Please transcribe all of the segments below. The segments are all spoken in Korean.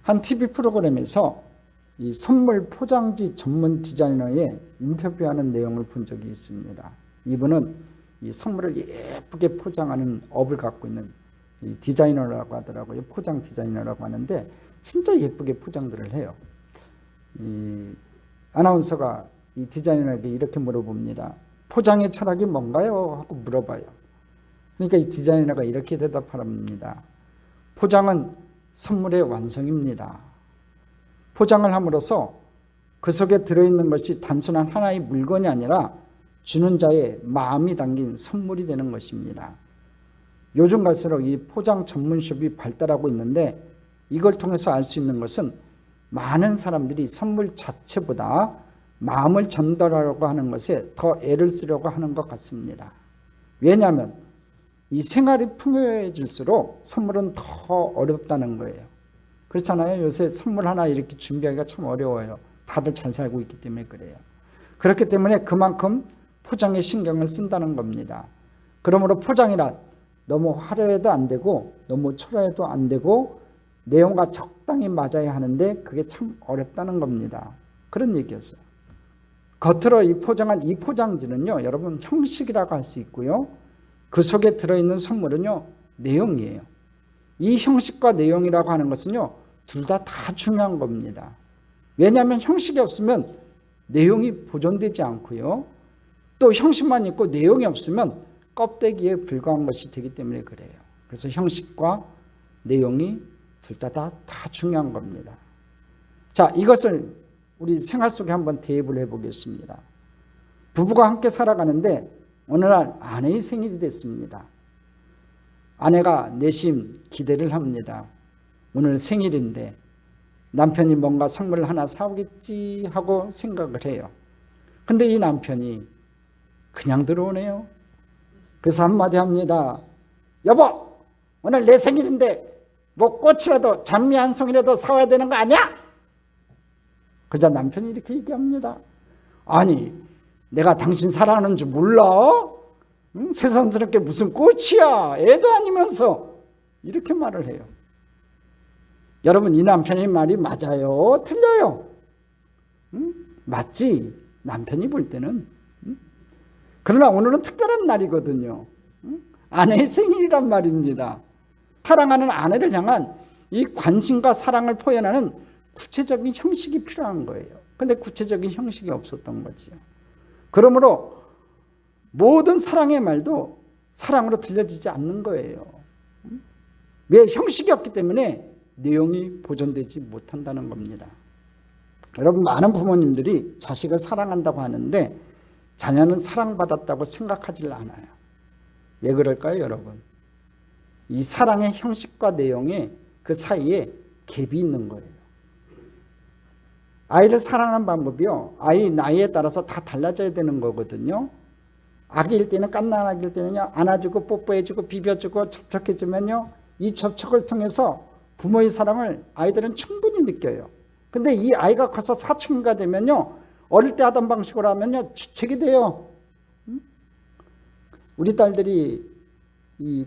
한 TV 프로그램에서 이 선물 포장지 전문 디자이너의 인터뷰하는 내용을 본 적이 있습니다. 이분은 이 선물을 예쁘게 포장하는 업을 갖고 있는 이 디자이너라고 하더라고요. 포장 디자이너라고 하는데 진짜 예쁘게 포장들을 해요. 이 아나운서가 이 디자이너에게 이렇게 물어봅니다. 포장의 철학이 뭔가요? 하고 물어봐요. 그러니까 이 디자이너가 이렇게 대답합니다. 포장은 선물의 완성입니다. 포장을 함으로써 그 속에 들어있는 것이 단순한 하나의 물건이 아니라 주는 자의 마음이 담긴 선물이 되는 것입니다. 요즘 갈수록 이 포장 전문숍이 발달하고 있는데 이걸 통해서 알 수 있는 것은 많은 사람들이 선물 자체보다 마음을 전달하려고 하는 것에 더 애를 쓰려고 하는 것 같습니다. 왜냐하면 이 생활이 풍요해질수록 선물은 더 어렵다는 거예요. 그렇잖아요. 요새 선물 하나 이렇게 준비하기가 참 어려워요. 다들 잘 살고 있기 때문에 그래요. 그렇기 때문에 그만큼 포장에 신경을 쓴다는 겁니다. 그러므로 포장이란 너무 화려해도 안 되고 너무 초라해도 안 되고 내용과 적당히 맞아야 하는데 그게 참 어렵다는 겁니다. 그런 얘기였어요. 겉으로 이 포장한 이 포장지는요, 여러분 형식이라고 할 수 있고요. 그 속에 들어있는 선물은요, 내용이에요. 이 형식과 내용이라고 하는 것은요, 둘 다 중요한 겁니다. 왜냐하면 형식이 없으면 내용이 보존되지 않고요. 또 형식만 있고 내용이 없으면 껍데기에 불과한 것이 되기 때문에 그래요. 그래서 형식과 내용이 둘 다 중요한 겁니다. 자, 이것을 우리 생활 속에 한번 대입을 해보겠습니다. 부부가 함께 살아가는데 어느 날 아내의 생일이 됐습니다. 아내가 내심 기대를 합니다. 오늘 생일인데 남편이 뭔가 선물을 하나 사오겠지 하고 생각을 해요. 근데 이 남편이 그냥 들어오네요. 그래서 한마디 합니다. 여보, 오늘 내 생일인데 뭐 꽃이라도 장미 한 송이라도 사와야 되는 거 아니야? 그러자 남편이 이렇게 얘기합니다. 아니, 내가 당신 사랑하는 줄 몰라? 응? 세상스럽게 무슨 꽃이야? 애도 아니면서 이렇게 말을 해요. 여러분, 이 남편의 말이 맞아요? 틀려요? 응? 맞지? 남편이 볼 때는. 응? 그러나 오늘은 특별한 날이거든요. 응? 아내의 생일이란 말입니다. 사랑하는 아내를 향한 이 관심과 사랑을 표현하는 구체적인 형식이 필요한 거예요. 근데 구체적인 형식이 없었던 거지요. 그러므로 모든 사랑의 말도 사랑으로 들려지지 않는 거예요. 왜? 형식이 없기 때문에 내용이 보존되지 못한다는 겁니다. 여러분, 많은 부모님들이 자식을 사랑한다고 하는데 자녀는 사랑받았다고 생각하지 않아요. 왜 그럴까요, 여러분? 이 사랑의 형식과 내용의 그 사이에 갭이 있는 거예요. 아이를 사랑하는 방법이요, 아이 나이에 따라서 다 달라져야 되는 거거든요. 아기일 때는 갓난아기일 때는요, 안아주고 뽀뽀해주고 비벼주고 접촉해주면요, 이 접촉을 통해서 부모의 사랑을 아이들은 충분히 느껴요. 근데 이 아이가 커서 사춘기가 되면요, 어릴 때 하던 방식으로 하면요, 주책이 돼요. 우리 딸들이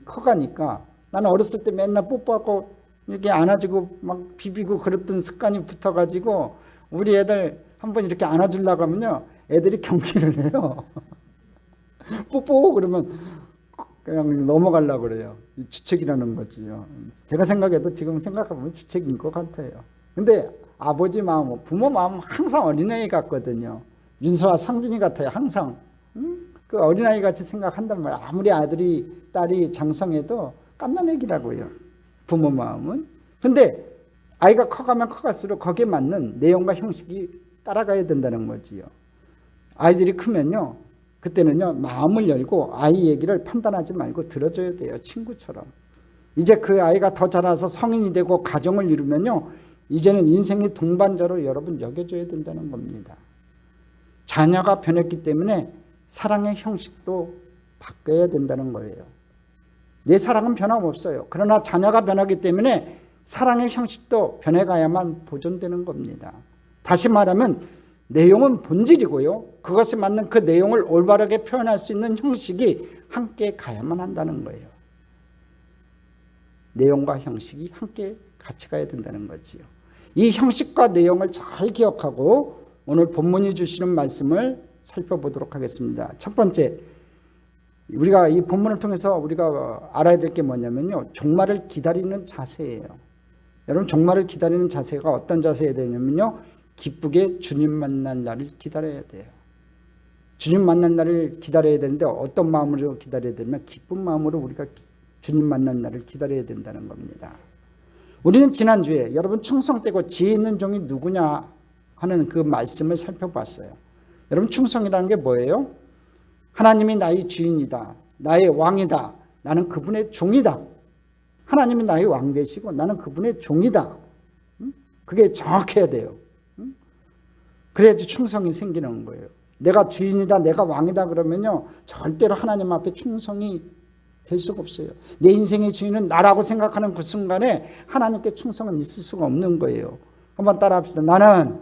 커가니까 나는 어렸을 때 맨날 뽀뽀하고 이렇게 안아주고 막 비비고 그랬던 습관이 붙어가지고 우리 애들 한번 이렇게 안아주려고 하면요, 애들이 경기를 해요. 뽀뽀 그러면 그냥 넘어가려고 그래요. 주책이라는 거지요. 제가 생각해도 지금 생각해보면 주책인 것 같아요. 근데 아버지 마음, 부모 마음은 항상 어린아이 같거든요. 윤서와 상준이 같아요. 항상 그 어린아이 같이 생각한단 말이에요. 아무리 아들이 딸이 장성해도 갓난애기라고요, 부모 마음은. 근데 아이가 커가면 커갈수록 거기에 맞는 내용과 형식이 따라가야 된다는 거지요. 아이들이 크면요, 그때는요, 마음을 열고 아이 얘기를 판단하지 말고 들어줘야 돼요. 친구처럼. 이제 그 아이가 더 자라서 성인이 되고 가정을 이루면요, 이제는 인생의 동반자로 여러분 여겨줘야 된다는 겁니다. 자녀가 변했기 때문에 사랑의 형식도 바뀌어야 된다는 거예요. 내 사랑은 변함없어요. 그러나 자녀가 변하기 때문에 사랑의 형식도 변해가야만 보존되는 겁니다. 다시 말하면 내용은 본질이고요, 그것에 맞는 그 내용을 올바르게 표현할 수 있는 형식이 함께 가야만 한다는 거예요. 내용과 형식이 함께 같이 가야 된다는 거지요. 이 형식과 내용을 잘 기억하고 오늘 본문이 주시는 말씀을 살펴보도록 하겠습니다. 첫 번째, 우리가 이 본문을 통해서 우리가 알아야 될 게 뭐냐면요, 종말을 기다리는 자세예요. 여러분, 종말을 기다리는 자세가 어떤 자세여야 되냐면요, 기쁘게 주님 만날 날을 기다려야 돼요. 주님 만날 날을 기다려야 되는데 어떤 마음으로 기다려야 되냐면 기쁜 마음으로 우리가 주님 만날 날을 기다려야 된다는 겁니다. 우리는 지난주에 여러분 충성되고 지혜 있는 종이 누구냐 하는 그 말씀을 살펴봤어요. 여러분, 충성이라는 게 뭐예요? 하나님이 나의 주인이다, 나의 왕이다, 나는 그분의 종이다. 하나님이 나의 왕 되시고 나는 그분의 종이다. 그게 정확해야 돼요. 그래야지 충성이 생기는 거예요. 내가 주인이다, 내가 왕이다 그러면요, 절대로 하나님 앞에 충성이 될 수가 없어요. 내 인생의 주인은 나라고 생각하는 그 순간에 하나님께 충성은 있을 수가 없는 거예요. 한번 따라 합시다. 나는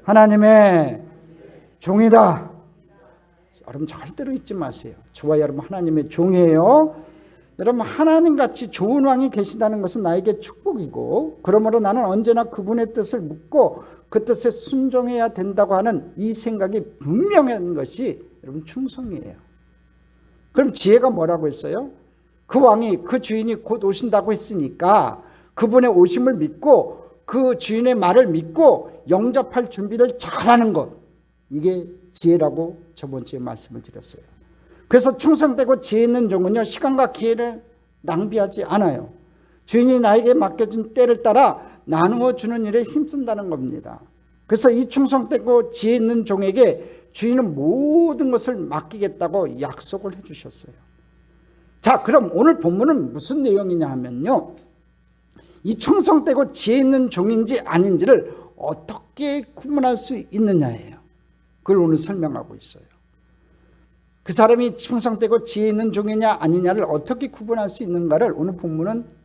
하나님의 종이다. 여러분, 절대로 잊지 마세요. 저와 여러분 하나님의 종이에요. 여러분, 하나님같이 좋은 왕이 계시다는 것은 나에게 축복이고, 그러므로 나는 언제나 그분의 뜻을 묻고 그 뜻에 순종해야 된다고 하는 이 생각이 분명한 것이 여러분 충성이에요. 그럼 지혜가 뭐라고 했어요? 그 왕이, 그 주인이 곧 오신다고 했으니까 그분의 오심을 믿고 그 주인의 말을 믿고 영접할 준비를 잘하는 것, 이게 지혜라고 저번 주에 말씀을 드렸어요. 그래서 충성되고 지혜 있는 종은요, 시간과 기회를 낭비하지 않아요. 주인이 나에게 맡겨준 때를 따라 나누어 주는 일에 힘쓴다는 겁니다. 그래서 이 충성되고 지혜 있는 종에게 주인은 모든 것을 맡기겠다고 약속을 해주셨어요. 자, 그럼 오늘 본문은 무슨 내용이냐 하면요, 이 충성되고 지혜 있는 종인지 아닌지를 어떻게 구분할 수 있느냐예요. 그걸 오늘 설명하고 있어요. 그 사람이 충성되고 지혜 있는 종이냐 아니냐를 어떻게 구분할 수 있는가를 오늘 본문은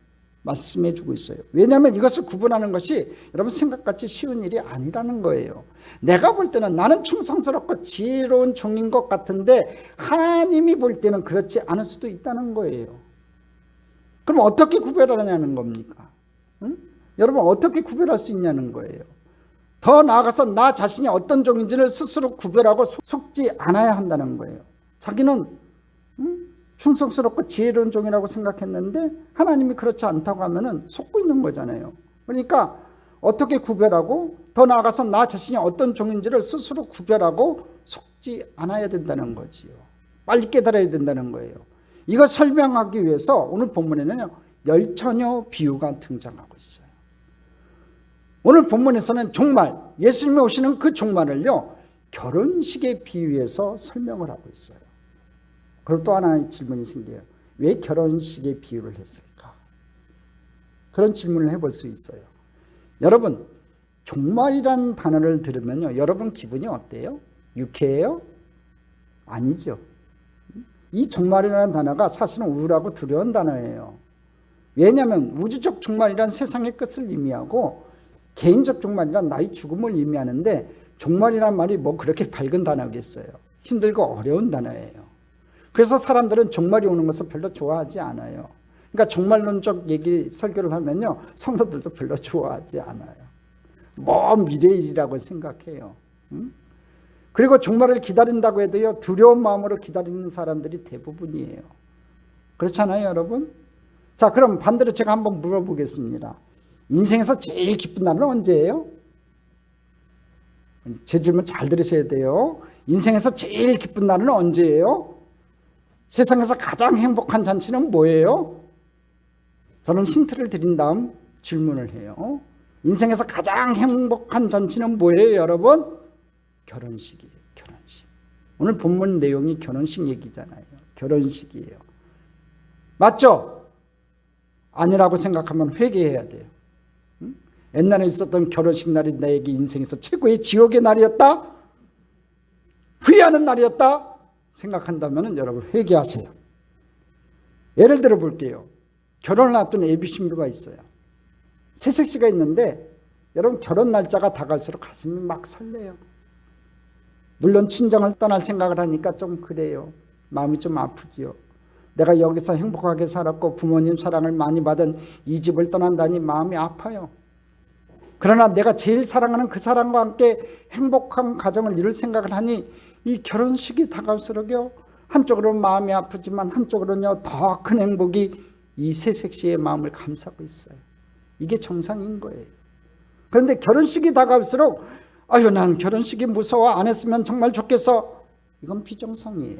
말씀해 주고 있어요. 왜냐하면 이것을 구분하는 것이 여러분 생각같이 쉬운 일이 아니라는 거예요. 내가 볼 때는 나는 충성스럽고 지혜로운 종인 것 같은데 하나님이 볼 때는 그렇지 않을 수도 있다는 거예요. 그럼 어떻게 구별하냐는 겁니까? 응? 여러분, 어떻게 구별할 수 있냐는 거예요. 더 나아가서 나 자신이 어떤 종인지를 스스로 구별하고 속지 않아야 한다는 거예요. 자기는 충성스럽고 지혜로운 종이라고 생각했는데 하나님이 그렇지 않다고 하면은 속고 있는 거잖아요. 그러니까 어떻게 구별하고, 더 나아가서 나 자신이 어떤 종인지를 스스로 구별하고 속지 않아야 된다는 거지요. 빨리 깨달아야 된다는 거예요. 이거 설명하기 위해서 오늘 본문에는요, 열처녀 비유가 등장하고 있어요. 오늘 본문에서는 종말, 예수님이 오시는 그 종말을요, 결혼식에 비유해서 설명을 하고 있어요. 그럼 또 하나의 질문이 생겨요. 왜 결혼식에 비유를 했을까? 그런 질문을 해볼 수 있어요. 여러분, 종말이란 단어를 들으면요, 여러분 기분이 어때요? 유쾌해요? 아니죠. 이 종말이라는 단어가 사실은 우울하고 두려운 단어예요. 왜냐하면 우주적 종말이란 세상의 끝을 의미하고 개인적 종말이란 나의 죽음을 의미하는데, 종말이란 말이 뭐 그렇게 밝은 단어겠어요. 힘들고 어려운 단어예요. 그래서 사람들은 종말이 오는 것을 별로 좋아하지 않아요. 그러니까 종말론적 설교를 하면요, 성도들도 별로 좋아하지 않아요. 먼 미래의 일이라고 생각해요. 그리고 종말을 기다린다고 해도요, 두려운 마음으로 기다리는 사람들이 대부분이에요. 그렇잖아요, 여러분? 자, 그럼 반대로 제가 한번 물어보겠습니다. 인생에서 제일 기쁜 날은 언제예요? 제 질문 잘 들으셔야 돼요. 인생에서 제일 기쁜 날은 언제예요? 세상에서 가장 행복한 잔치는 뭐예요? 저는 힌트를 드린 다음 질문을 해요. 인생에서 가장 행복한 잔치는 뭐예요, 여러분? 결혼식이에요. 결혼식. 오늘 본문 내용이 결혼식 얘기잖아요. 결혼식이에요. 맞죠? 아니라고 생각하면 회개해야 돼요. 옛날에 있었던 결혼식 날이 나에게 인생에서 최고의 지옥의 날이었다? 후회하는 날이었다? 생각한다면 여러분 회개하세요. 예를 들어 볼게요. 결혼을 앞둔 예비 신부가 있어요. 새색시가 있는데 여러분, 결혼 날짜가 다가갈수록 가슴이 막 설레요. 물론 친정을 떠날 생각을 하니까 좀 그래요. 마음이 좀 아프지요. 내가 여기서 행복하게 살았고 부모님 사랑을 많이 받은 이 집을 떠난다니 마음이 아파요. 그러나 내가 제일 사랑하는 그 사람과 함께 행복한 가정을 이룰 생각을 하니 이 결혼식이 다가올수록요, 한쪽으로는 마음이 아프지만 한쪽으로는요, 더 큰 행복이 이 새색 씨의 마음을 감싸고 있어요. 이게 정상인 거예요. 그런데 결혼식이 다가올수록 아유, 난 결혼식이 무서워, 안 했으면 정말 좋겠어. 이건 비정상이에요.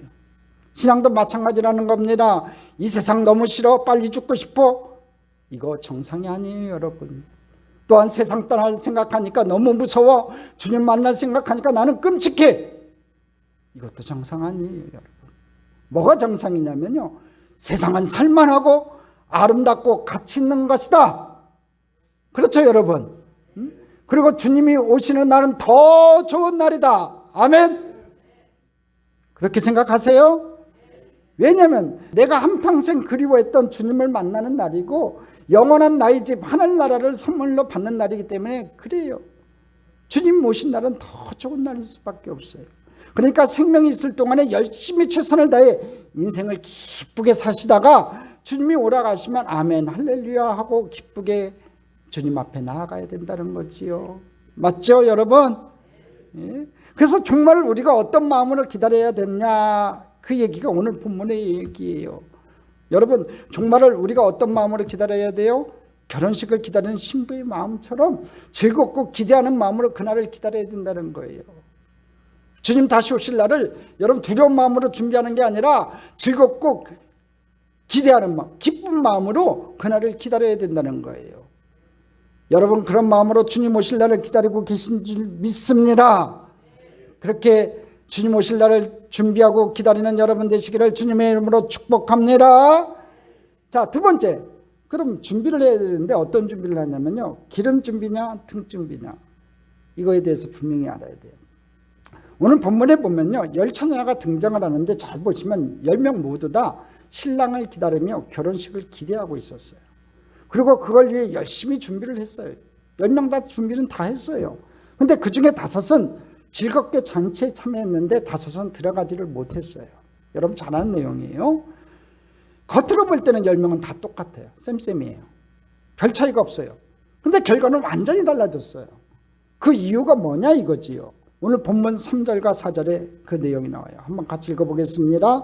신앙도 마찬가지라는 겁니다. 이 세상 너무 싫어, 빨리 죽고 싶어. 이거 정상이 아니에요, 여러분. 또한 세상 떠날 생각하니까 너무 무서워, 주님 만날 생각하니까 나는 끔찍해. 이것도 정상 아니에요, 여러분. 뭐가 정상이냐면요, 세상은 살만하고 아름답고 가치 있는 것이다. 그렇죠, 여러분? 그리고 주님이 오시는 날은 더 좋은 날이다. 아멘. 그렇게 생각하세요? 왜냐하면 내가 한평생 그리워했던 주님을 만나는 날이고 영원한 나의 집 하늘나라를 선물로 받는 날이기 때문에 그래요. 주님 모신 날은 더 좋은 날일 수밖에 없어요. 그러니까 생명이 있을 동안에 열심히 최선을 다해 인생을 기쁘게 사시다가 주님이 오라가시면 아멘 할렐루야 하고 기쁘게 주님 앞에 나아가야 된다는 거지요. 맞죠, 여러분? 예? 그래서 정말 우리가 어떤 마음으로 기다려야 되냐, 그 얘기가 오늘 본문의 얘기예요. 여러분, 종말을 우리가 어떤 마음으로 기다려야 돼요? 결혼식을 기다리는 신부의 마음처럼 즐겁고 기대하는 마음으로 그날을 기다려야 된다는 거예요. 주님 다시 오실 날을 여러분 두려운 마음으로 준비하는 게 아니라 즐겁고 기대하는 마음, 기쁜 마음으로 그날을 기다려야 된다는 거예요. 여러분, 그런 마음으로 주님 오실 날을 기다리고 계신 줄 믿습니다. 그렇게 주님 오실 날을 준비하고 기다리는 여러분 되시기를 주님의 이름으로 축복합니다. 자, 두 번째, 그럼 준비를 해야 되는데 어떤 준비를 하냐면요, 기름 준비냐 등 준비냐, 이거에 대해서 분명히 알아야 돼요. 오늘 본문에 보면요, 10처녀가 등장을 하는데 잘 보시면 10명 모두 다 신랑을 기다리며 결혼식을 기대하고 있었어요. 그리고 그걸 위해 열심히 준비를 했어요. 10명 다 준비는 다 했어요. 근데 그 중에 5은 즐겁게 잔치에 참여했는데 5은 들어가지를 못했어요. 여러분 잘 아는 내용이에요. 겉으로 볼 때는 10명은 다 똑같아요. 쌤쌤이에요. 별 차이가 없어요. 근데 결과는 완전히 달라졌어요. 그 이유가 뭐냐 이거지요. 오늘 본문 3절과 4절에 그 내용이 나와요. 한번 같이 읽어보겠습니다.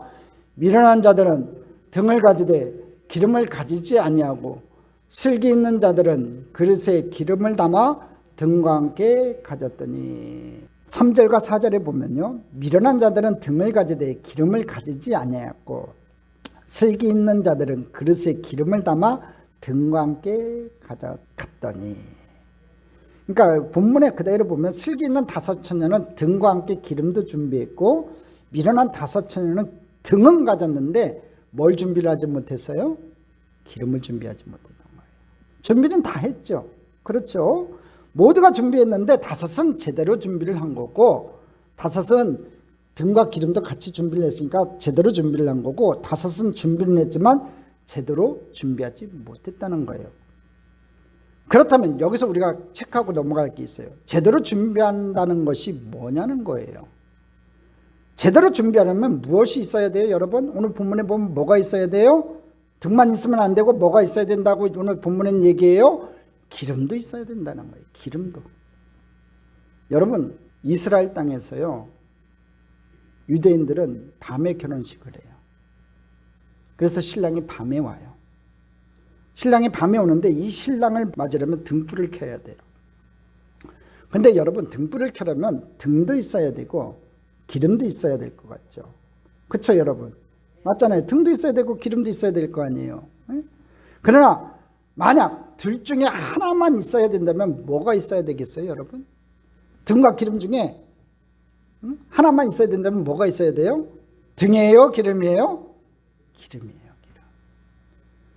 미련한 자들은 등을 가지되 기름을 가지지 아니하고 슬기 있는 자들은 그릇에 기름을 담아 등과 함께 가졌더니, 3절과 4절에 보면요, 미련한 자들은 등을 가지되 기름을 가지지 아니하였고 슬기 있는 자들은 그릇에 기름을 담아 등과 함께 가져갔더니, 그러니까 본문에 그대로 보면 슬기 있는 5처녀는 등과 함께 기름도 준비했고 미련한 5처녀는 등은 가졌는데 뭘 준비를 하지 못했어요? 기름을 준비하지 못했던 거예요. 준비는 다 했죠. 그렇죠? 모두가 준비했는데 5은 제대로 준비를 한 거고 5은 등과 기름도 같이 준비를 했으니까 제대로 준비를 한 거고 5은 준비를 했지만 제대로 준비하지 못했다는 거예요. 그렇다면 여기서 우리가 체크하고 넘어갈 게 있어요. 제대로 준비한다는 것이 뭐냐는 거예요. 제대로 준비하려면 무엇이 있어야 돼요, 여러분? 오늘 본문에 보면 뭐가 있어야 돼요? 등만 있으면 안 되고 뭐가 있어야 된다고 오늘 본문엔 얘기해요? 기름도 있어야 된다는 거예요. 기름도. 여러분, 이스라엘 땅에서요, 유대인들은 밤에 결혼식을 해요. 그래서 신랑이 밤에 와요. 신랑이 밤에 오는데 이 신랑을 맞으려면 등불을 켜야 돼요. 근데 여러분, 등불을 켜려면 등도 있어야 되고 기름도 있어야 될 것 같죠. 그렇죠, 여러분? 맞잖아요. 등도 있어야 되고 기름도 있어야 될 거 아니에요. 그러나 만약 둘 중에 하나만 있어야 된다면 뭐가 있어야 되겠어요, 여러분? 등과 기름 중에 하나만 있어야 된다면 뭐가 있어야 돼요? 등이에요, 기름이에요? 기름이에요. 기름.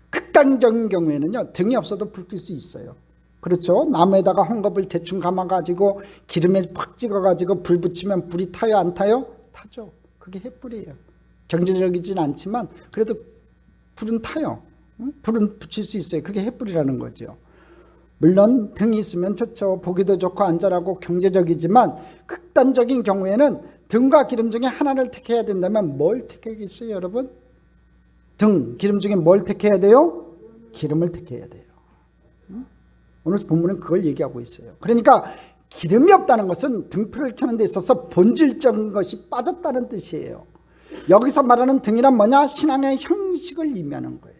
극단적인 경우에는요, 등이 없어도 불 낄 수 있어요. 그렇죠? 나무에다가 헝겊을 대충 감아가지고 기름에 팍 찍어가지고 불 붙이면 불이 타요, 안 타요? 타죠. 그게 횃불이에요. 경제적이진 않지만 그래도 불은 타요. 불은 붙일 수 있어요. 그게 횃불이라는 거죠. 물론 등이 있으면 좋죠. 보기도 좋고 안전하고 경제적이지만 극단적인 경우에는 등과 기름 중에 하나를 택해야 된다면 뭘 택하겠어요, 여러분? 등, 기름 중에 뭘 택해야 돼요? 기름을 택해야 돼요. 오늘 본문은 그걸 얘기하고 있어요. 그러니까 기름이 없다는 것은 등불을 켜는 데 있어서 본질적인 것이 빠졌다는 뜻이에요. 여기서 말하는 등이란 뭐냐? 신앙의 형식을 의미하는 거예요.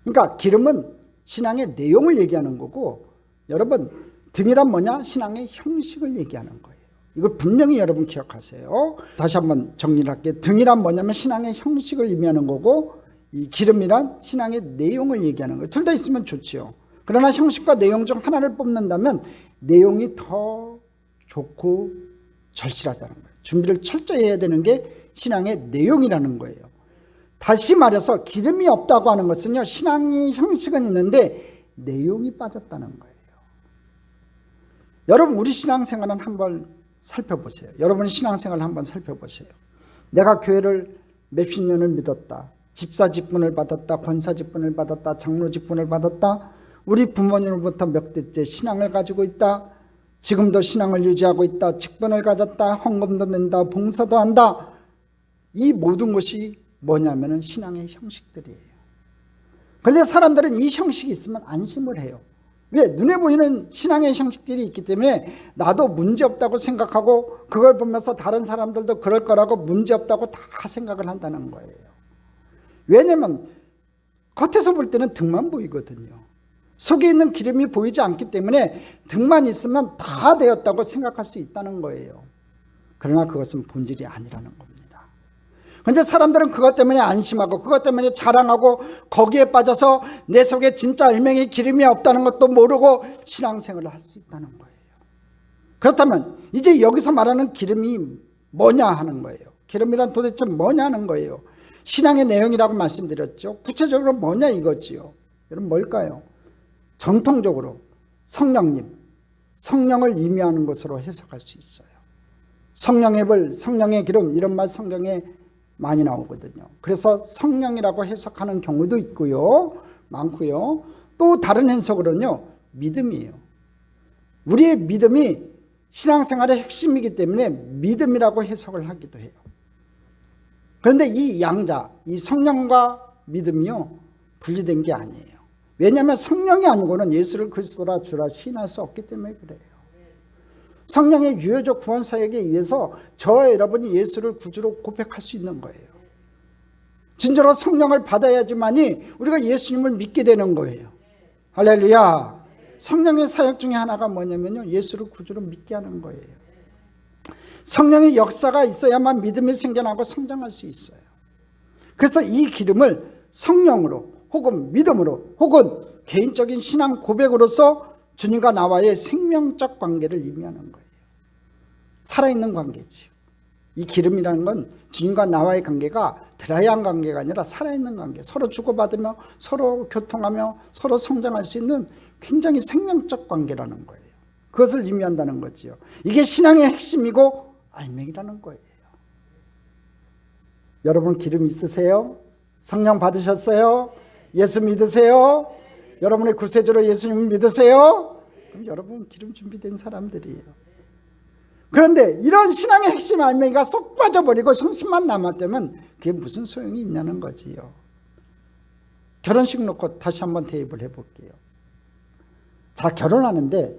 그러니까 기름은 신앙의 내용을 얘기하는 거고, 여러분 등이란 뭐냐? 신앙의 형식을 얘기하는 거예요. 이걸 분명히 여러분 기억하세요. 다시 한번 정리를 할게요. 등이란 뭐냐면 신앙의 형식을 의미하는 거고, 이 기름이란 신앙의 내용을 얘기하는 거예요. 둘 다 있으면 좋지요. 그러나 형식과 내용 중 하나를 뽑는다면 내용이 더 좋고 절실하다는 거예요. 준비를 철저히 해야 되는 게 신앙의 내용이라는 거예요. 다시 말해서 기름이 없다고 하는 것은요, 신앙의 형식은 있는데 내용이 빠졌다는 거예요. 여러분 우리 신앙생활은 한번 살펴보세요. 여러분 신앙생활을 한번 살펴보세요. 내가 교회를 몇십 년을 믿었다. 집사 직분을 받았다. 권사 직분을 받았다. 장로 직분을 받았다. 우리 부모님으로부터 몇 대째 신앙을 가지고 있다. 지금도 신앙을 유지하고 있다. 직분을 가졌다. 헌금도 낸다. 봉사도 한다. 이 모든 것이 뭐냐면은 신앙의 형식들이에요. 그런데 사람들은 이 형식이 있으면 안심을 해요. 왜? 눈에 보이는 신앙의 형식들이 있기 때문에 나도 문제없다고 생각하고, 그걸 보면서 다른 사람들도 그럴 거라고 문제없다고 다 생각을 한다는 거예요. 왜냐면 겉에서 볼 때는 등만 보이거든요. 속에 있는 기름이 보이지 않기 때문에 등만 있으면 다 되었다고 생각할 수 있다는 거예요. 그러나 그것은 본질이 아니라는 겁니다. 그런데 사람들은 그것 때문에 안심하고 그것 때문에 자랑하고 거기에 빠져서 내 속에 진짜 알맹이 기름이 없다는 것도 모르고 신앙생활을 할 수 있다는 거예요. 그렇다면 이제 여기서 말하는 기름이 뭐냐 하는 거예요. 기름이란 도대체 뭐냐 하는 거예요. 신앙의 내용이라고 말씀드렸죠. 구체적으로 뭐냐 이거지요. 여러분 뭘까요? 전통적으로 성령님, 성령을 의미하는 것으로 해석할 수 있어요. 성령의 불, 성령의 기름, 이런 말 성경에 많이 나오거든요. 그래서 성령이라고 해석하는 경우도 있고요. 많고요. 또 다른 해석으로는요, 믿음이에요. 우리의 믿음이 신앙생활의 핵심이기 때문에 믿음이라고 해석을 하기도 해요. 그런데 이 양자, 이 성령과 믿음이요, 분리된 게 아니에요. 왜냐하면 성령이 아니고는 예수를 그리스도라 주라 시인할 수 없기 때문에 그래요. 성령의 유효적 구원 사역에 의해서 저와 여러분이 예수를 구주로 고백할 수 있는 거예요. 진짜로 성령을 받아야지만이 우리가 예수님을 믿게 되는 거예요. 할렐루야. 성령의 사역 중에 하나가 뭐냐면요, 예수를 구주로 믿게 하는 거예요. 성령의 역사가 있어야만 믿음이 생겨나고 성장할 수 있어요. 그래서 이 기름을 성령으로 혹은 믿음으로 혹은 개인적인 신앙 고백으로서 주님과 나와의 생명적 관계를 의미하는 거예요. 살아있는 관계지요. 이 기름이라는 건 주님과 나와의 관계가 드라이한 관계가 아니라 살아있는 관계, 서로 주고받으며 서로 교통하며 서로 성장할 수 있는 굉장히 생명적 관계라는 거예요. 그것을 의미한다는 거지요. 이게 신앙의 핵심이고 알맹이라는 거예요. 여러분 기름 있으세요? 성령 받으셨어요? 예수 믿으세요? 여러분의 구세주로 예수님 믿으세요? 그럼 여러분 기름 준비된 사람들이에요. 그런데 이런 신앙의 핵심 알맹이가 쏙 빠져버리고 형식만 남았다면 그게 무슨 소용이 있냐는 거지요. 결혼식 놓고 다시 한번 대입을 해볼게요. 자, 결혼하는데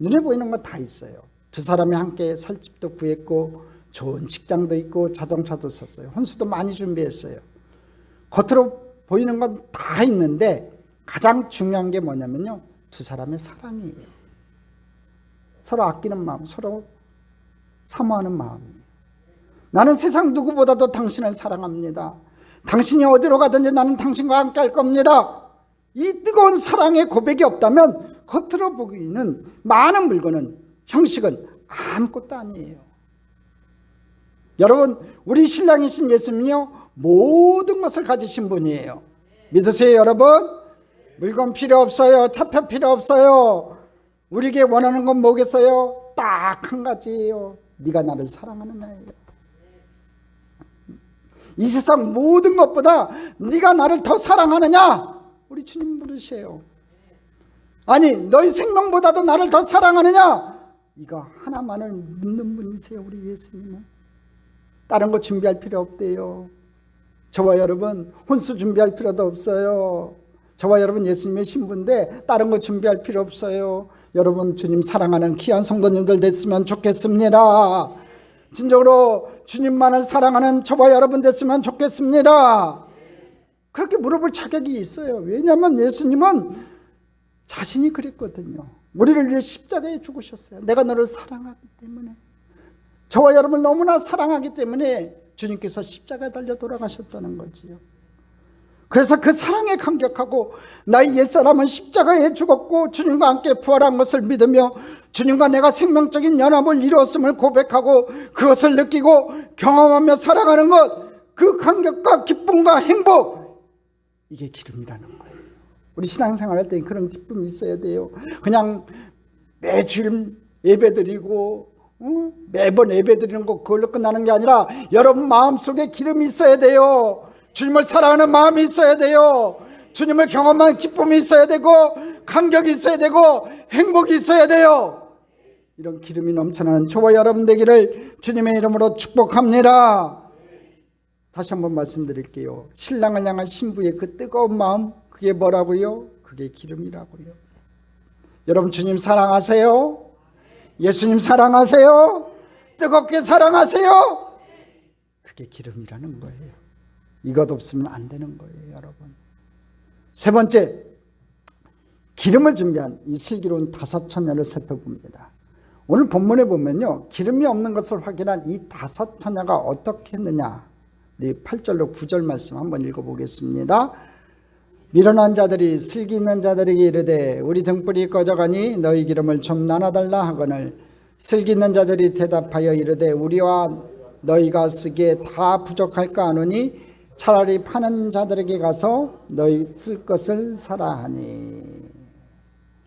눈에 보이는 건 다 있어요. 두 사람이 함께 살 집도 구했고 좋은 직장도 있고 자동차도 샀어요. 혼수도 많이 준비했어요. 겉으로 보이는 건 다 있는데 가장 중요한 게 뭐냐면요, 두 사람의 사랑이에요. 서로 아끼는 마음, 서로 사모하는 마음이에요. 나는 세상 누구보다도 당신을 사랑합니다. 당신이 어디로 가든지 나는 당신과 함께 할 겁니다. 이 뜨거운 사랑의 고백이 없다면 겉으로 보이는 많은 물건은, 형식은 아무것도 아니에요. 여러분, 우리 신랑이신 예수님이요, 모든 것을 가지신 분이에요. 믿으세요, 여러분? 물건 필요 없어요. 차표 필요 없어요. 우리에게 원하는 건 뭐겠어요? 딱 한 가지예요. 네가 나를 사랑하느냐예요. 이 세상 모든 것보다 네가 나를 더 사랑하느냐? 우리 주님 물으세요. 아니, 너희 생명보다도 나를 더 사랑하느냐? 이거 하나만을 묻는 분이세요, 우리 예수님은. 다른 거 준비할 필요 없대요. 저와 여러분 혼수 준비할 필요도 없어요. 저와 여러분 예수님의 신부인데 다른 거 준비할 필요 없어요. 여러분 주님 사랑하는 귀한 성도님들 됐으면 좋겠습니다. 진정으로 주님만을 사랑하는 저와 여러분 됐으면 좋겠습니다. 그렇게 물어볼 자격이 있어요. 왜냐하면 예수님은 자신이 그랬거든요. 우리를 위해 십자가에 죽으셨어요. 내가 너를 사랑하기 때문에, 저와 여러분을 너무나 사랑하기 때문에 주님께서 십자가에 달려 돌아가셨다는 거지요. 그래서 그 사랑에 감격하고 나의 옛사람은 십자가에 죽었고 주님과 함께 부활한 것을 믿으며 주님과 내가 생명적인 연합을 이루었음을 고백하고 그것을 느끼고 경험하며 살아가는 것, 그 감격과 기쁨과 행복, 이게 기름이라는 거예요. 우리 신앙생활 할 때 그런 기쁨이 있어야 돼요. 그냥 매주일 예배드리고 매번 예배드리는 거 그걸로 끝나는 게 아니라 여러분 마음속에 기름이 있어야 돼요. 주님을 사랑하는 마음이 있어야 돼요. 주님을 경험한 기쁨이 있어야 되고 감격이 있어야 되고 행복이 있어야 돼요. 이런 기름이 넘쳐나는 저와 여러분 되기를 주님의 이름으로 축복합니다. 다시 한번 말씀드릴게요. 신랑을 향한 신부의 그 뜨거운 마음, 그게 뭐라고요? 그게 기름이라고요. 여러분 주님 사랑하세요? 예수님 사랑하세요? 뜨겁게 사랑하세요? 그게 기름이라는 거예요. 이것 없으면 안 되는 거예요, 여러분. 세 번째, 기름을 준비한 이 슬기로운 다섯 처녀를 살펴봅니다. 오늘 본문에 보면요, 기름이 없는 것을 확인한 이 다섯 처녀가 어떻게 했느냐. 우리 8절로 9절 말씀 한번 읽어보겠습니다. 미련한 자들이 슬기 있는 자들에게 이르되 우리 등불이 꺼져가니 너희 기름을 좀 나눠달라 하거늘 슬기 있는 자들이 대답하여 이르되 우리와 너희가 쓰기에 다 부족할까 하노니 차라리 파는 자들에게 가서 너희 쓸 것을 사라 하니.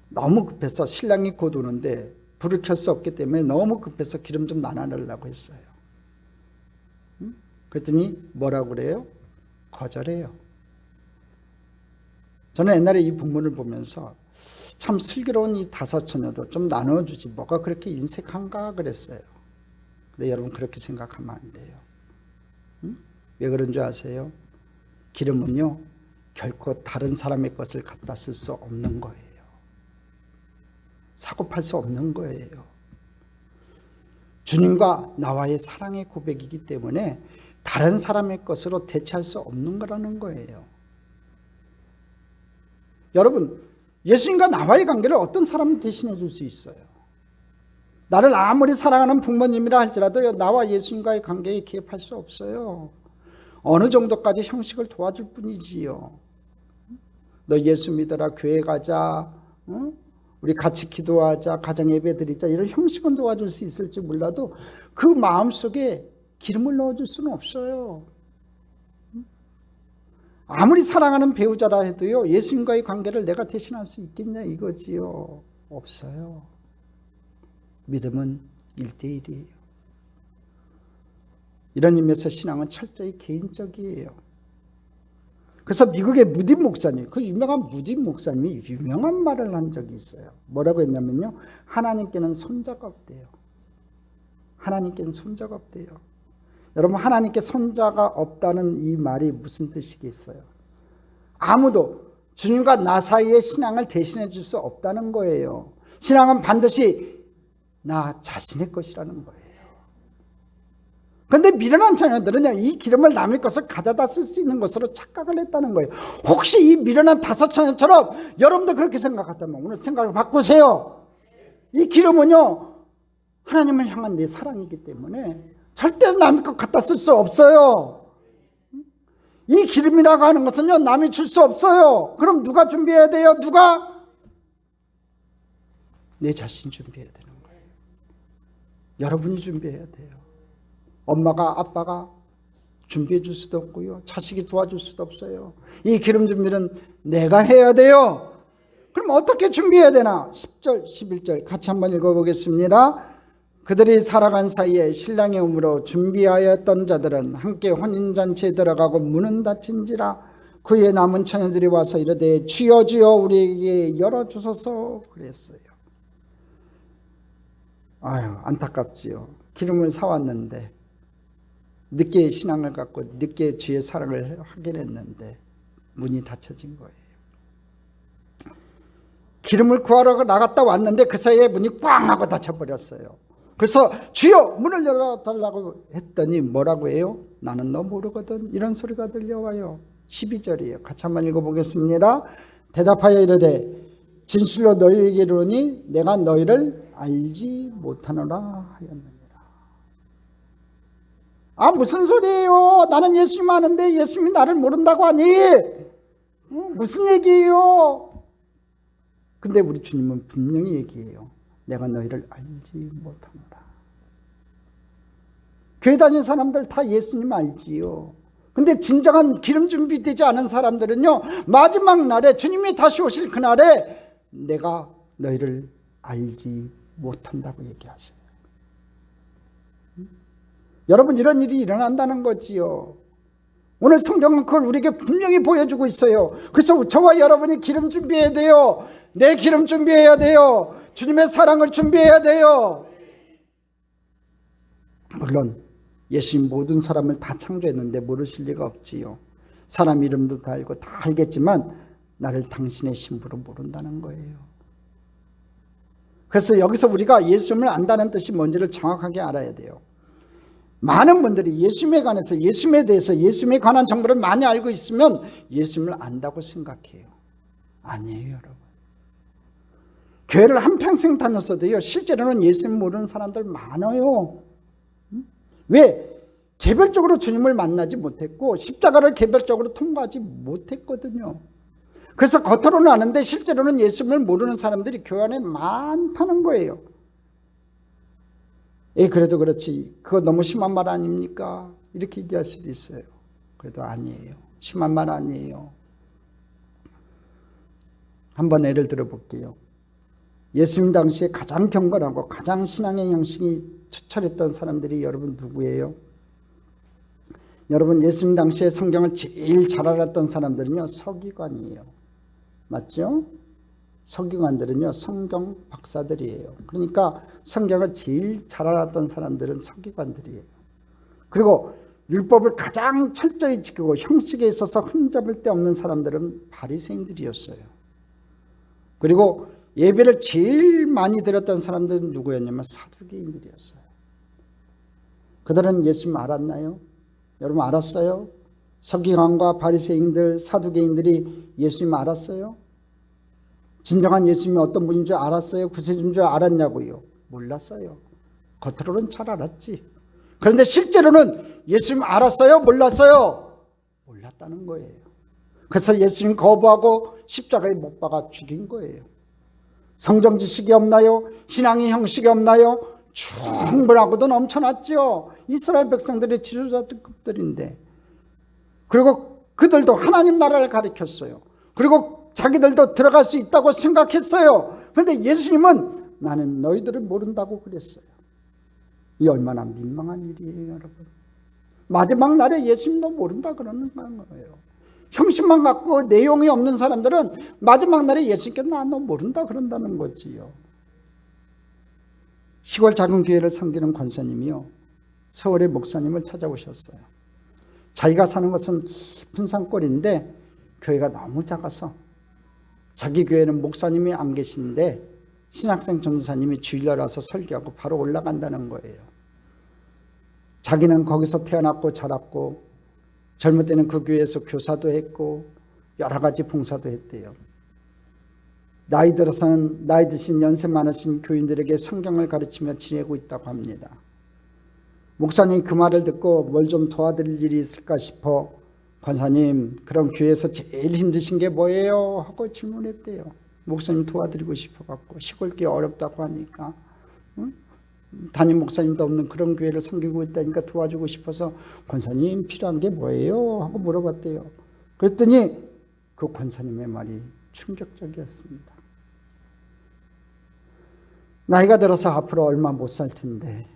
너무 급해서 신랑이 곧 오는데 불을 켤 수 없기 때문에 너무 급해서 기름 좀 나눠달라고 했어요. 그랬더니 뭐라고 그래요? 거절해요. 저는 옛날에 이 본문을 보면서 참 슬기로운 이 다섯 처녀도 좀 나눠주지 뭐가 그렇게 인색한가 그랬어요. 근데 여러분 그렇게 생각하면 안 돼요. 왜 그런 줄 아세요? 기름은요 결코 다른 사람의 것을 갖다 쓸 수 없는 거예요. 사고 팔 수 없는 거예요. 주님과 나와의 사랑의 고백이기 때문에 다른 사람의 것으로 대체할 수 없는 거라는 거예요. 여러분, 예수님과 나와의 관계를 어떤 사람이 대신해 줄 수 있어요? 나를 아무리 사랑하는 부모님이라 할지라도 나와 예수님과의 관계에 개입할 수 없어요. 어느 정도까지 형식을 도와줄 뿐이지요. 너 예수 믿어라, 교회 가자, 우리 같이 기도하자, 가정 예배 드리자, 이런 형식은 도와줄 수 있을지 몰라도 그 마음속에 기름을 넣어줄 수는 없어요. 아무리 사랑하는 배우자라 해도요, 예수님과의 관계를 내가 대신할 수 있겠냐 이거지요. 없어요. 믿음은 1대1이에요. 이런 의미에서 신앙은 철저히 개인적이에요. 그래서 미국의 무딘 목사님, 그 유명한 무딘 목사님이 유명한 말을 한 적이 있어요. 뭐라고 했냐면요, 하나님께는 손자가 없대요. 하나님께는 손자가 없대요. 여러분, 하나님께 손자가 없다는 이 말이 무슨 뜻이겠어요? 아무도 주님과 나 사이의 신앙을 대신해 줄 수 없다는 거예요. 신앙은 반드시 나 자신의 것이라는 거예요. 그런데 미련한 자녀들은요, 이 기름을 남의 것을 가져다 쓸 수 있는 것으로 착각을 했다는 거예요. 혹시 이 미련한 다섯 처녀처럼 여러분도 그렇게 생각했다면 오늘 생각을 바꾸세요. 이 기름은요, 하나님을 향한 내 사랑이기 때문에 절대 남의 것 갖다 쓸 수 없어요. 이 기름이라고 하는 것은요, 남이 줄 수 없어요. 그럼 누가 준비해야 돼요? 누가? 내 자신 준비해야 되는 거예요. 여러분이 준비해야 돼요. 엄마가 아빠가 준비해 줄 수도 없고요, 자식이 도와줄 수도 없어요. 이 기름 준비는 내가 해야 돼요. 그럼 어떻게 준비해야 되나? 10절 11절 같이 한번 읽어보겠습니다. 그들이 살아간 사이에 신랑이 오므로 준비하였던 자들은 함께 혼인잔치에 들어가고 문은 닫힌지라 그의 남은 처녀들이 와서 이르되 주여 주여 우리에게 열어주소서 그랬어요. 아유, 안타깝지요. 기름을 사왔는데 늦게 신앙을 갖고 늦게 주의 사랑을 하긴 했는데 문이 닫혀진 거예요. 기름을 구하러 나갔다 왔는데 그 사이에 문이 꽝 하고 닫혀버렸어요. 그래서 주여 문을 열어달라고 했더니 뭐라고 해요? 나는 너 모르거든. 이런 소리가 들려와요. 12절이에요. 같이 한번 읽어보겠습니다. 대답하여 이르되 진실로 너희에게 이르노니 내가 너희를 알지 못하노라 하였느니라. 아, 무슨 소리예요? 나는 예수님 아는데 예수님이 나를 모른다고 하니 무슨 얘기예요? 근데 우리 주님은 분명히 얘기해요. 내가 너희를 알지 못하노라. 교회 다니는 사람들 다 예수님 알지요. 근데 진정한 기름 준비되지 않은 사람들은요, 마지막 날에 주님이 다시 오실 그날에 내가 너희를 알지 못한다고 얘기하세요. 여러분, 이런 일이 일어난다는 거지요. 오늘 성경은 그걸 우리에게 분명히 보여주고 있어요. 그래서 저와 여러분이 기름 준비해야 돼요. 내 기름 준비해야 돼요. 주님의 사랑을 준비해야 돼요. 물론 예수님 모든 사람을 다 창조했는데 모르실 리가 없지요. 사람 이름도 다 알고 다 알겠지만 나를 당신의 신부로 모른다는 거예요. 그래서 여기서 우리가 예수님을 안다는 뜻이 뭔지를 정확하게 알아야 돼요. 많은 분들이 예수님에 관해서, 예수님에 대해서, 예수님에 관한 정보를 많이 알고 있으면 예수님을 안다고 생각해요. 아니에요, 여러분. 교회를 한평생 다녔어도요, 실제로는 예수님 모르는 사람들 많아요. 왜? 개별적으로 주님을 만나지 못했고 십자가를 개별적으로 통과하지 못했거든요. 그래서 겉으로는 아는데 실제로는 예수님을 모르는 사람들이 교회 안에 많다는 거예요. 그래도 그렇지, 그거 너무 심한 말 아닙니까? 이렇게 얘기할 수도 있어요. 그래도 아니에요. 심한 말 아니에요. 한번 예를 들어볼게요. 예수님 당시에 가장 경건하고 가장 신앙의 형식이 추철했던 사람들이 여러분 누구예요? 여러분, 예수님 당시에 성경을 제일 잘 알았던 사람들은요, 서기관이에요. 맞죠? 서기관들은요, 성경 박사들이에요. 그러니까 성경을 제일 잘 알았던 사람들은 서기관들이에요. 그리고 율법을 가장 철저히 지키고 형식에 있어서 흠잡을 데 없는 사람들은 바리새인들이었어요. 그리고 예배를 제일 많이 드렸던 사람들은 누구였냐면 사두개인들이었어요. 그들은 예수님 알았나요? 여러분 알았어요? 서기관과 바리새인들, 사두개인들이 예수님 알았어요? 진정한 예수님이 어떤 분인 줄 알았어요? 구세주인 줄 알았냐고요? 몰랐어요. 겉으로는 잘 알았지. 그런데 실제로는 예수님 알았어요? 몰랐어요? 몰랐다는 거예요. 그래서 예수님 거부하고 십자가에 못 박아 죽인 거예요. 성경 지식이 없나요? 신앙의 형식이 없나요? 충분하고도 넘쳐났죠. 이스라엘 백성들의 지도자급들인데. 그리고 그들도 하나님 나라를 가르쳤어요. 그리고 자기들도 들어갈 수 있다고 생각했어요. 그런데 예수님은 나는 너희들을 모른다고 그랬어요. 이 얼마나 민망한 일이에요, 여러분. 마지막 날에 예수님도 모른다 그러는 거예요. 형식만 갖고 내용이 없는 사람들은 마지막 날에 예수님께 나 너 모른다 그런다는 거지요. 시골 작은 교회를 섬기는 권사님이요, 서울의 목사님을 찾아오셨어요. 자기가 사는 것은 깊은 산골인데 교회가 너무 작아서 자기 교회는 목사님이 안 계신데 신학생 전도사님이 주일날 와서 설교하고 바로 올라간다는 거예요. 자기는 거기서 태어났고 자랐고 젊을 때는 그 교회에서 교사도 했고 여러 가지 봉사도 했대요. 나이 들어서는 나이 드신 연세 많으신 교인들에게 성경을 가르치며 지내고 있다고 합니다. 목사님이 그 말을 듣고 뭘 좀 도와드릴 일이 있을까 싶어 권사님, 그럼 교회에서 제일 힘드신 게 뭐예요? 하고 질문했대요. 목사님 도와드리고 싶어갖고 시골교회 어렵다고 하니까 담임 목사님도 없는 그런 교회를 섬기고 있다니까 도와주고 싶어서 권사님 필요한 게 뭐예요? 하고 물어봤대요. 그랬더니 그 권사님의 말이 충격적이었습니다. 나이가 들어서 앞으로 얼마 못 살 텐데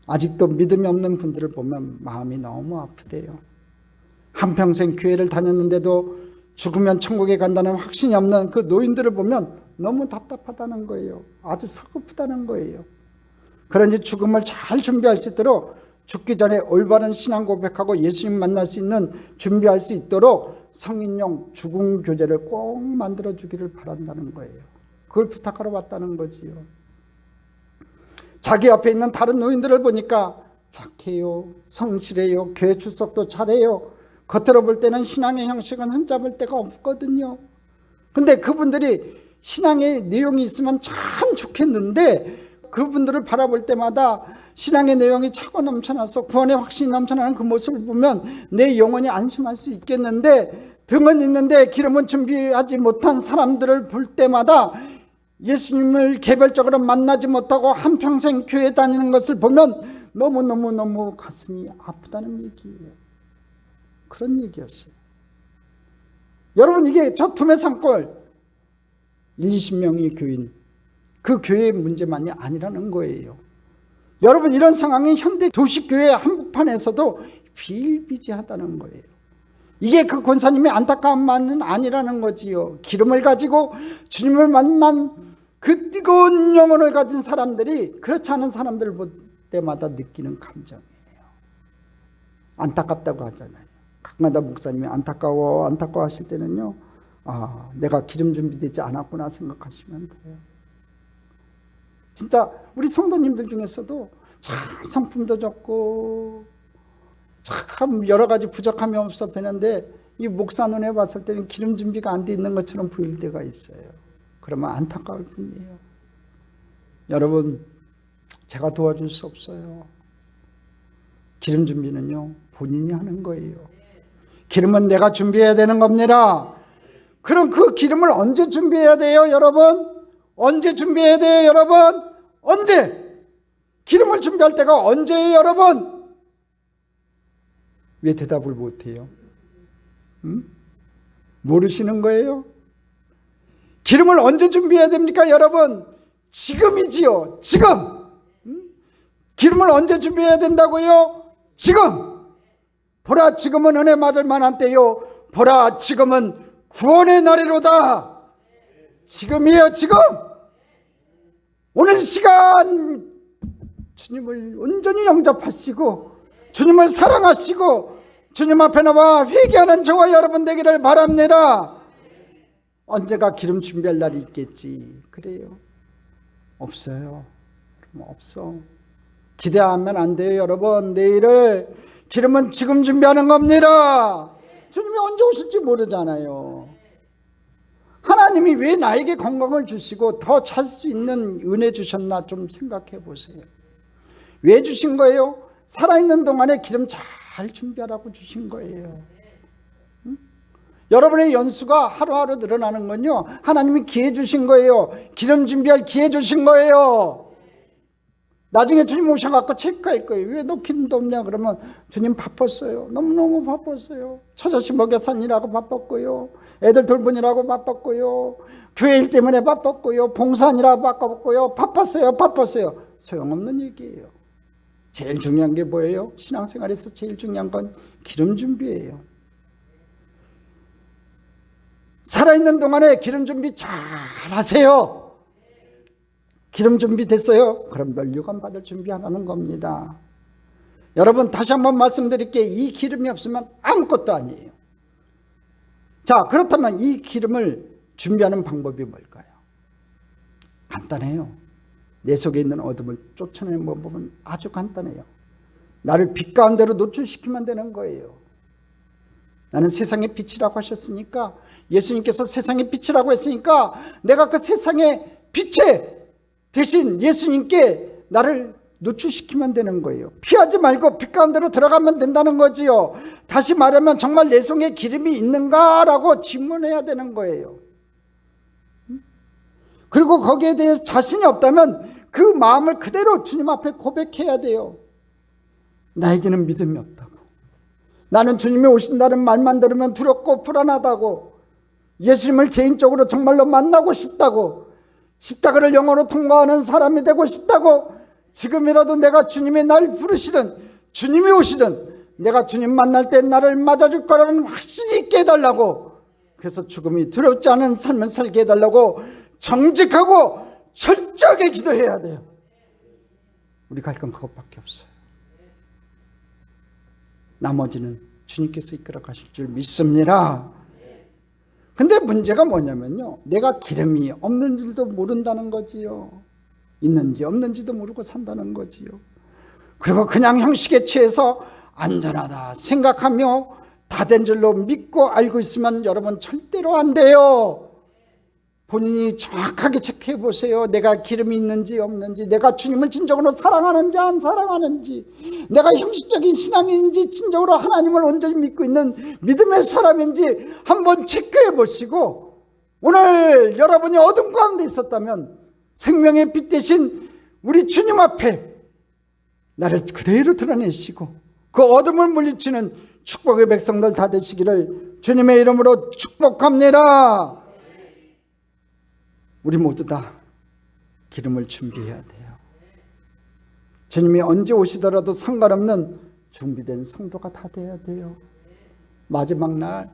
아직도 믿음이 없는 분들을 보면 마음이 너무 아프대요. 한평생 교회를 다녔는데도 죽으면 천국에 간다는 확신이 없는 그 노인들을 보면 너무 답답하다는 거예요. 아주 서글프다는 거예요. 그런지 죽음을 잘 준비할 수 있도록 죽기 전에 올바른 신앙 고백하고 예수님 만날 수 있는 준비할 수 있도록 성인용 죽음 교재를 꼭 만들어 주기를 바란다는 거예요. 그걸 부탁하러 왔다는 거지요. 자기 옆에 있는 다른 노인들을 보니까 착해요, 성실해요, 교회 출석도 잘해요. 겉으로 볼 때는 신앙의 형식은 흠잡을 데가 없거든요. 근데 그분들이 신앙의 내용이 있으면 참 좋겠는데 그분들을 바라볼 때마다 신앙의 내용이 차고 넘쳐나서 구원의 확신이 넘쳐나는 그 모습을 보면 내 영혼이 안심할 수 있겠는데, 등은 있는데 기름은 준비하지 못한 사람들을 볼 때마다 예수님을 개별적으로 만나지 못하고 한평생 교회 다니는 것을 보면 너무너무 가슴이 아프다는 얘기예요. 그런 얘기였어요. 여러분, 이게 저 두메산골 20명의 교인, 그 교회의 문제만이 아니라는 거예요. 여러분, 이런 상황이 현대 도시교회 한복판에서도 비일비재하다는 거예요. 이게 그 권사님의 안타까움만은 아니라는 거지요. 기름을 가지고 주님을 만난 그 뜨거운 영혼을 가진 사람들이 그렇지 않은 사람들을 볼 때마다 느끼는 감정이에요. 안타깝다고 하잖아요. 강마다 목사님이 안타까워 하실 때는요, 내가 기름 준비되지 않았구나 생각하시면 돼요. 진짜 우리 성도님들 중에서도 참 성품도 좋고 참 여러 가지 부족함이 없어 보이는데 이 목사 눈에 봤을 때는 기름 준비가 안 돼 있는 것처럼 보일 때가 있어요. 그러면 안타까울 뿐이에요. 여러분, 제가 도와줄 수 없어요. 기름 준비는요, 본인이 하는 거예요. 기름은 내가 준비해야 되는 겁니다. 그럼 그 기름을 언제 준비해야 돼요, 여러분? 언제 준비해야 돼요, 여러분? 언제? 기름을 준비할 때가 언제예요, 여러분? 왜 대답을 못해요? 모르시는 거예요? 기름을 언제 준비해야 됩니까, 여러분? 지금이지요, 지금. 기름을 언제 준비해야 된다고요? 지금. 보라, 지금은 은혜 받을 만한 때요. 보라, 지금은 구원의 날이로다. 지금이에요, 지금. 오늘 시간 주님을 온전히 영접하시고 주님을 사랑하시고 주님 앞에 나와 회개하는 저와 여러분 되기를 바랍니다. 언제가 기름 준비할 날이 있겠지. 그래요? 없어요. 그럼 없어. 기대하면 안 돼요, 여러분. 내일을 기름은 지금 준비하는 겁니다. 주님이 언제 오실지 모르잖아요. 하나님이 왜 나에게 건강을 주시고 더 잘 수 있는 은혜 주셨나 좀 생각해 보세요. 왜 주신 거예요? 살아있는 동안에 기름 잘 준비하라고 주신 거예요. 여러분의 연수가 하루하루 늘어나는 건요, 하나님이 기회 주신 거예요. 기름 준비할 기회 주신 거예요. 나중에 주님 오셔갖고 체크할 거예요. 왜 너 기름도 없냐? 그러면 주님 바빴어요. 너무너무 바빴어요. 처자식 먹여 살리라고 바빴고요. 애들 돌보느라고 바빴고요. 교회 일 때문에 바빴고요. 봉사하느라고 바빴고요. 바빴어요. 소용없는 얘기예요. 제일 중요한 게 뭐예요? 신앙생활에서 제일 중요한 건 기름 준비예요. 살아있는 동안에 기름 준비 잘 하세요. 기름 준비 됐어요? 그럼 널 유감 받을 준비하라는 겁니다. 여러분, 다시 한번 말씀드릴게요. 이 기름이 없으면 아무것도 아니에요. 자, 그렇다면 이 기름을 준비하는 방법이 뭘까요? 간단해요. 내 속에 있는 어둠을 쫓아내는 방법은 아주 간단해요. 나를 빛 가운데로 노출시키면 되는 거예요. 나는 세상의 빛이라고 하셨으니까, 예수님께서 세상의 빛이라고 했으니까 내가 그 세상의 빛에 대신 예수님께 나를 노출시키면 되는 거예요. 피하지 말고 빛 가운데로 들어가면 된다는 거지요. 다시 말하면 정말 내 속에 기름이 있는가라고 질문해야 되는 거예요. 그리고 거기에 대해 자신이 없다면 그 마음을 그대로 주님 앞에 고백해야 돼요. 나에게는 믿음이 없다고. 나는 주님이 오신다는 말만 들으면 두렵고 불안하다고. 예수님을 개인적으로 정말로 만나고 싶다고. 십자가를 영어로 통과하는 사람이 되고 싶다고. 지금이라도 내가 주님이 날 부르시든 주님이 오시든 내가 주님 만날 때 나를 맞아줄 거라는 확신이 있게 해달라고. 그래서 죽음이 두렵지 않은 삶을 살게 해달라고 정직하고 철저하게 기도해야 돼요. 우리가 할 건 그것밖에 없어요. 나머지는 주님께서 이끌어 가실 줄 믿습니다. 근데 문제가 뭐냐면요, 내가 기름이 없는 줄도 모른다는 거지요. 있는지 없는지도 모르고 산다는 거지요. 그리고 그냥 형식에 취해서 안전하다 생각하며 다 된 줄로 믿고 알고 있으면 여러분 절대로 안 돼요. 본인이 정확하게 체크해 보세요. 내가 기름이 있는지 없는지, 내가 주님을 진정으로 사랑하는지 안 사랑하는지, 내가 형식적인 신앙인지 진정으로 하나님을 온전히 믿고 있는 믿음의 사람인지 한번 체크해 보시고, 오늘 여러분이 어둠 가운데 있었다면 생명의 빛 대신 우리 주님 앞에 나를 그대로 드러내시고 그 어둠을 물리치는 축복의 백성들 다 되시기를 주님의 이름으로 축복합니다. 우리 모두 다 기름을 준비해야 돼요. 주님이 언제 오시더라도 상관없는 준비된 성도가 다 돼야 돼요. 마지막 날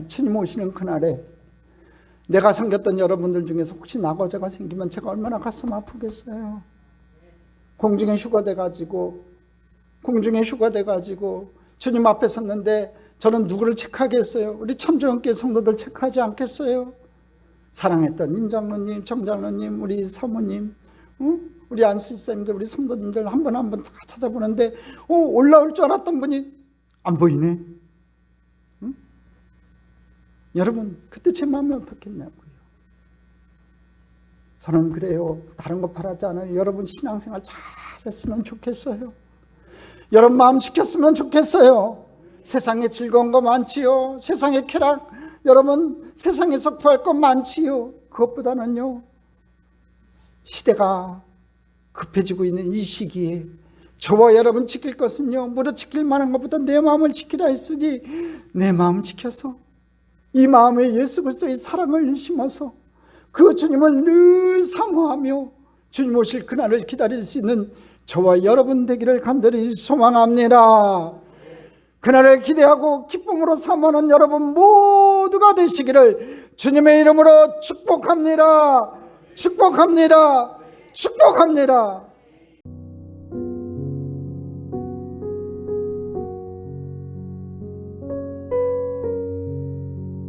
주님 오시는 그날에 내가 섬겼던 여러분들 중에서 혹시 낙오자가 생기면 제가 얼마나 가슴 아프겠어요. 공중에 휴가 돼가지고 주님 앞에 섰는데 저는 누구를 체크하겠어요? 우리 참조연계 성도들 체크하지 않겠어요? 사랑했던 임 장로님, 정 장로님, 우리 사모님, 우리 안수 집사님들, 우리 성도님들 한 번 한 번 다 찾아보는데 올라올 줄 알았던 분이 안 보이네. 여러분 그때 제 마음이 어떻겠냐고요. 저는 그래요. 다른 거 바라지 않아요. 여러분 신앙생활 잘했으면 좋겠어요. 여러분 마음 지켰으면 좋겠어요. 세상에 즐거운 거 많지요. 세상의 쾌락, 여러분 세상에서 구할 것 많지요. 그것보다는요, 시대가 급해지고 있는 이 시기에 저와 여러분 지킬 것은요, 무릇 지킬 만한 것보다 내 마음을 지키라 했으니 내 마음 지켜서 이 마음에 예수 그리스도의 사랑을 심어서 그 주님을 늘 사모하며 주님 오실 그날을 기다릴 수 있는 저와 여러분 되기를 간절히 소망합니다. 그날을 기대하고 기쁨으로 사모하는 여러분 모두가 되시기를 주님의 이름으로 축복합니다. 축복합니다. 축복합니다.